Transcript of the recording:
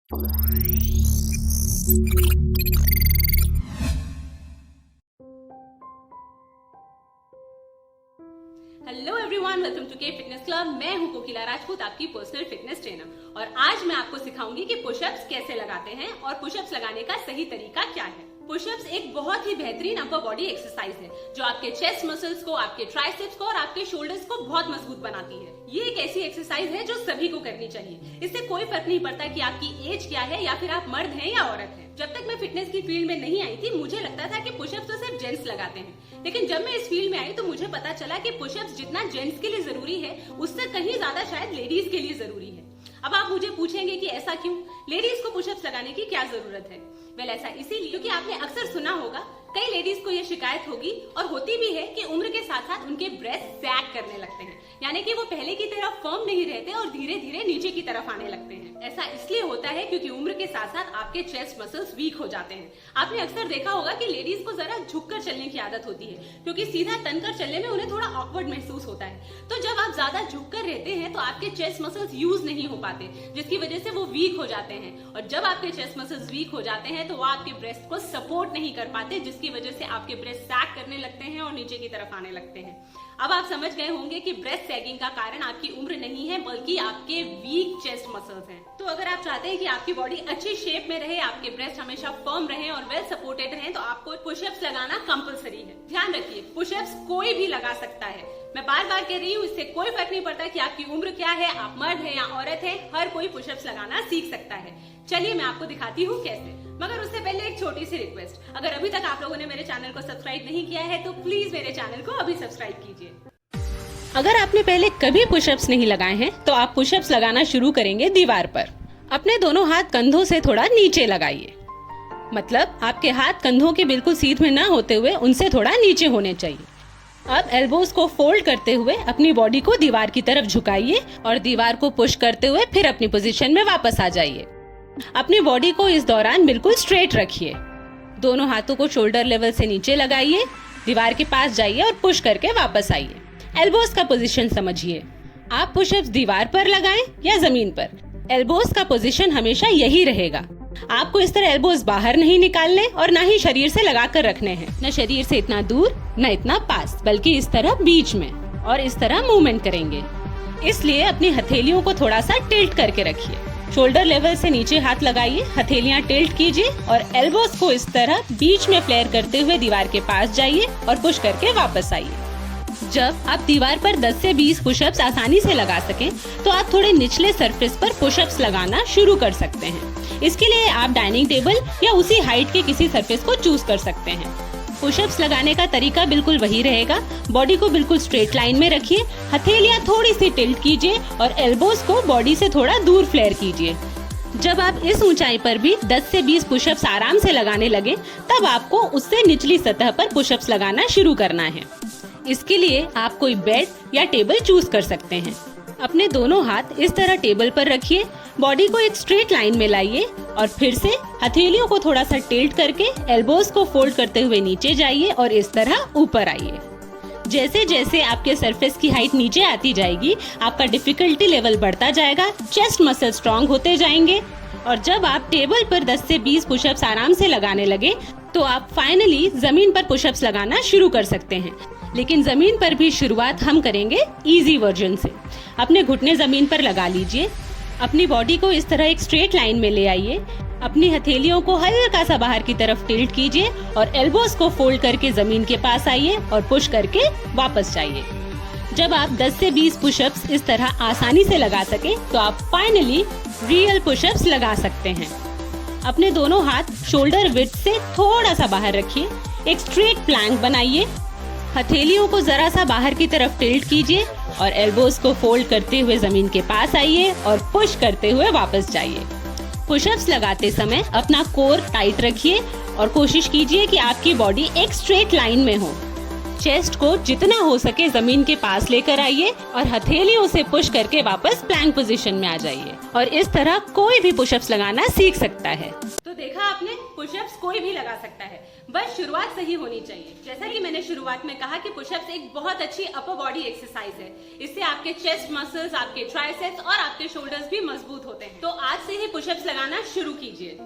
Hello everyone, welcome to के fitness club. मैं हूं कोकिला राजपूत, आपकी पर्सनल फिटनेस ट्रेनर। और आज मैं आपको सिखाऊंगी कि पुशअप्स कैसे लगाते हैं और पुशअप्स लगाने का सही तरीका क्या है। पुशअप्स एक बहुत ही बेहतरीन अपर बॉडी एक्सरसाइज है जो आपके चेस्ट मसल्स को, आपके ट्राइसेप्स को और आपके शोल्डर्स को बहुत मजबूत बनाती है। ये एक ऐसी एक्सरसाइज है जो सभी को करनी चाहिए। इससे कोई फर्क नहीं पड़ता कि आपकी एज क्या है या फिर आप मर्द हैं या औरत हैं। जब तक मैं फिटनेस की फील्ड में नहीं आई थी, मुझे लगता था कि पुशअप्स तो सिर्फ जेंट्स लगाते हैं, लेकिन जब मैं इस फील्ड में आई तो मुझे पता चला कि पुशअप्स जितना जेंट्स के लिए जरूरी है, उससे कहीं ज्यादा शायद लेडीज के लिए जरूरी है। अब आप मुझे पूछेंगे कि ऐसा क्यों, लेडीज को पुशअप्स लगाने की क्या जरूरत है। वेल, ऐसा इसीलिए क्योंकि आपने अक्सर सुना होगा, कई लेडीज को ये शिकायत होगी और होती भी है कि उम्र के साथ साथ उनके ब्रेस्ट सैग करने लगते हैं, यानी कि वो पहले की तरह फर्म नहीं रहते और धीरे धीरे नीचे की तरफ आने लगते हैं। ऐसा इसलिए होता है क्योंकि उम्र के साथ साथ आपके चेस्ट मसल्स वीक हो जाते हैं। आपने अक्सर देखा होगा कि लेडीज को जरा झुककर चलने की आदत होती है, क्योंकि सीधा तनकर चलने में उन्हें थोड़ा ऑकवर्ड महसूस होता है। तो जब आप ज्यादा झुककर रहते हैं तो आपके चेस्ट मसल्स यूज नहीं हो पाते, जिसकी वजह से वो वीक हो जाते हैं। और जब आपके चेस्ट मसल्स वीक हो जाते हैं तो वो आपके ब्रेस्ट को सपोर्ट नहीं कर पाते, जिसकी वजह से आपके ब्रेस्ट सैग करने लगते हैं और नीचे की तरफ आने लगते हैं। अब आप समझ गए होंगे कि ब्रेस्ट सैगिंग का कारण आपकी उम्र नहीं है, बल्कि आपके वीक चेस्ट मसल्स हैं। तो अगर आप चाहते हैं कि आपकी बॉडी अच्छी शेप में रहे, आपके ब्रेस्ट हमेशा फर्म रहे और वेल सपोर्टेड रहे, तो आपको पुशअप्स लगाना कंपलसरी है। ध्यान रखिए, पुशअप्स कोई भी लगा सकता है। मैं बार बार कह रही हूँ, इससे कोई फर्क नहीं पड़ता कि आपकी उम्र क्या है, आप मर्द है या औरत है, हर कोई पुशअप्स लगाना सीख सकता है। चलिए मैं आपको दिखाती हूँ कैसे। मगर उससे पहले एक छोटी सी रिक्वेस्ट, अगर अभी तक आप लोगों ने मेरे चैनल को सब्सक्राइब नहीं किया है तो प्लीज मेरे चैनल को अभी सब्सक्राइब कीजिए। अगर आपने पहले कभी पुशअप्स नहीं लगाए हैं तो आप पुशअप्स लगाना शुरू करेंगे दीवार पर। अपने दोनों हाथ कंधों से थोड़ा नीचे लगाइए, मतलब आपके हाथ कंधों के बिल्कुल सीधे न होते हुए उनसे थोड़ा नीचे होने चाहिए। अब एल्बोज को फोल्ड करते हुए अपनी बॉडी को दीवार की तरफ झुकाइए और दीवार को पुश करते हुए फिर अपनी पोजीशन में वापस आ जाइए। अपनी बॉडी को इस दौरान बिल्कुल स्ट्रेट रखिए। दोनों हाथों को शोल्डर लेवल से नीचे लगाइए, दीवार के पास जाइए और पुश करके वापस आइए। एल्बोज का पोजीशन समझिए। आप पुशअप्स दीवार पर लगाएं या जमीन पर, एल्बोज का पोजीशन हमेशा यही रहेगा। आपको इस तरह एल्बोज बाहर नहीं निकालने और ना ही शरीर से लगाकर रखने हैं, न शरीर से इतना दूर न इतना पास, बल्कि इस तरह बीच में, और इस तरह मूवमेंट करेंगे। इसलिए अपनी हथेलियों को थोड़ा सा टिल्ट करके रखिए। शोल्डर लेवल से नीचे हाथ लगाइए, हथेलियां टिल्ट कीजिए और एल्बोज को इस तरह बीच में फ्लेयर करते हुए दीवार के पास जाइए और पुश करके वापस आइए। जब आप दीवार पर 10 से 20 पुशअप्स आसानी से लगा सकें, तो आप थोड़े निचले सरफेस पर पुशअप्स लगाना शुरू कर सकते हैं। इसके लिए आप डाइनिंग टेबल या उसी हाइट के किसी सरफेस को चूज कर सकते हैं। पुशअप्स लगाने का तरीका बिल्कुल वही रहेगा। बॉडी को बिल्कुल स्ट्रेट लाइन में रखिए, हथेलियां थोड़ी सी टिल्ट कीजिए और एल्बोज को बॉडी से थोड़ा दूर फ्लेयर कीजिए। जब आप इस ऊंचाई पर भी 10 से 20 पुशअप्स आराम से लगाने लगे, तब आपको उससे निचली सतह पर पुशअप्स लगाना शुरू करना है। इसके लिए आप कोई बेड या टेबल चूज कर सकते हैं। अपने दोनों हाथ इस तरह टेबल पर रखिए, बॉडी को एक स्ट्रेट लाइन में लाइए और फिर से हथेलियों को थोड़ा सा टिल्ट करके एल्बोज को फोल्ड करते हुए नीचे जाइए और इस तरह ऊपर आइए। जैसे जैसे आपके सरफेस की हाइट नीचे आती जाएगी, आपका डिफिकल्टी लेवल बढ़ता जाएगा, चेस्ट मसल स्ट्रॉन्ग होते जाएंगे और जब आप टेबल पर 10 से 20 पुशअप्स आराम से लगाने लगे, तो आप फाइनली जमीन पर पुशअप्स लगाना शुरू कर सकते हैं। लेकिन जमीन पर भी शुरुआत हम करेंगे इजी वर्जन से। अपने घुटने जमीन पर लगा लीजिए, अपनी बॉडी को इस तरह एक स्ट्रेट लाइन में ले आइए, अपनी हथेलियों को हल्का सा बाहर की तरफ टिल्ट कीजिए और एल्बोज को फोल्ड करके जमीन के पास आइए और पुश करके वापस जाइए। जब आप 10 से 20 पुशअप्स इस तरह आसानी से लगा सके, तो आप फाइनली रियल पुशअप्स लगा सकते हैं। अपने दोनों हाथ शोल्डर विड्थ से थोड़ा सा बाहर रखिए, एक स्ट्रेट प्लैंक बनाइए, हथेलियों को जरा सा बाहर की तरफ टिल्ट कीजिए और एल्बोज को फोल्ड करते हुए जमीन के पास आइए और पुश करते हुए वापस जाइए। पुशअप्स लगाते समय अपना कोर टाइट रखिए और कोशिश कीजिए कि आपकी बॉडी एक स्ट्रेट लाइन में हो। चेस्ट को जितना हो सके जमीन के पास लेकर आइए और हथेलियों से पुश करके वापस प्लैंक पोजीशन में आ जाइए और इस तरह कोई भी पुशअप्स लगाना सीख सकता है। तो देखा आपने, पुशअप्स कोई भी लगा सकता है, बस शुरुआत सही होनी चाहिए। जैसा कि मैंने शुरुआत में कहा कि पुशअप्स एक बहुत अच्छी अपर बॉडी एक्सरसाइज है। इससे आपके चेस्ट मसल्स, आपके ट्राइसेप्स और आपके शोल्डर्स भी मजबूत होते हैं। तो आज से ही पुशअप्स लगाना शुरू कीजिए।